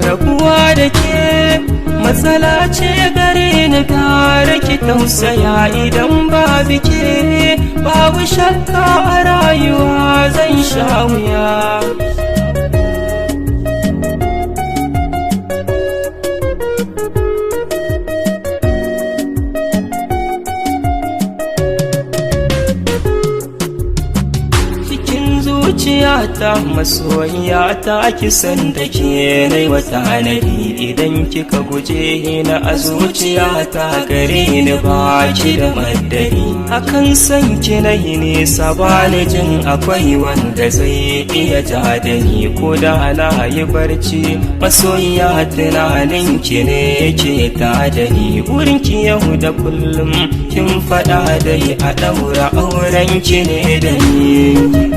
Rabuwa da ke matsala ce gare ni, tare ki tausaya idan babu ke, babu shakka a rayuwa zan sha wuya. Zuciyata masoyiyata kisan da ke nai wata nari, idan kika guje na a zuciyata gare ni baki da maddari. Hakan san ki nayi nesa bani jin akwai wanda zai iya ja da ni, ko da na yi barci masoyiya tunanin ki ne yake ta da ni. Wurin ki yau da kullum kin faɗa dai a ɗaura auren ki ne da ni.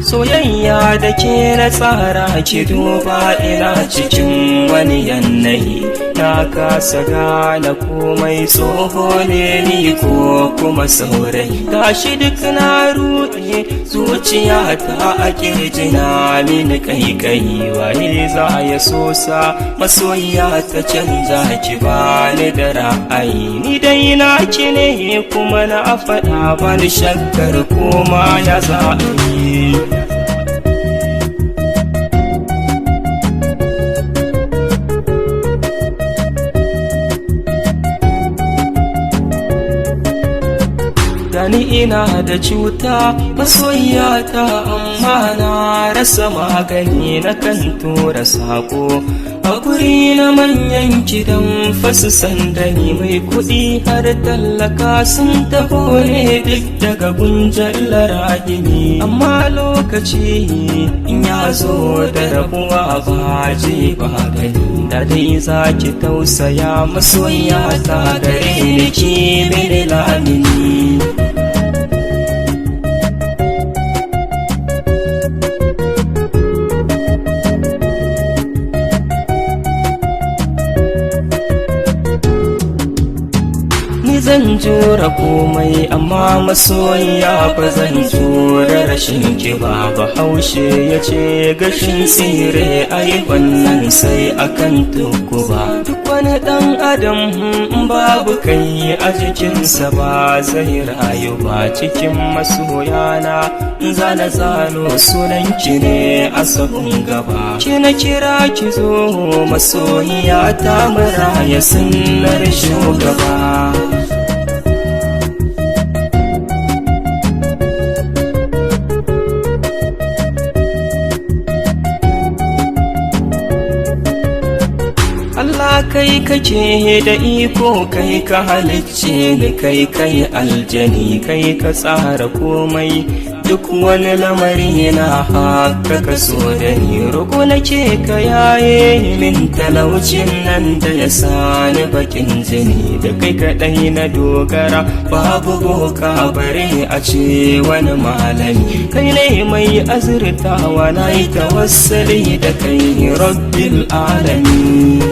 Soyayya da ke na tsara ki duba ina cikin wani yanayi, na kasa gane komai tsoho ne ni ko kuma saurayi. Gashi duk na ruɗe zuciyata a kirjina mini kaikayi, waye za ya sosa masoyiya ta canza ki bani da ra'ayi. Ni dai na ki ne kuma na faɗa bani shakkar koma ya za a yi. Gani ina da cuta masoyiyata, amma na rasa magani, na kan tura sako a guri na manyan gidan fasu sandani. Mai kuɗi har tallaka sun taho ne duk daga gunjallar gini, amma lokaci in ya zo da rabuwa ba je ba gani. Da dai za ki tausaya masoyiyata gare ni ki mini lamini. Zan jura komai amma masoyiya ba zan jura rashin ki ba. Bahaushe ya ce gashin tsire ai wannan sai akan tuku ba. Duk wani ɗan adam babu kai a jikinsa ba zai rayu ba. Cikin masoyana zana zano sunan ki ne a sahun gaba. Ki na kira ki zo masoyiya ta maraya sunnar shugaba. Allah kai kake da iko, kai ka halicce ni, kai aljani, kai ka tsara komai. Duk wani lamari na haka ka so da ni, roƙo nake ka yaye min talaucin nan da ya sani bakin jini. Da kai kaɗai na dogara babu boka bare a ce wani malami. Kai ne mai azurtawa na yi tawassali da kai rabbil alamin.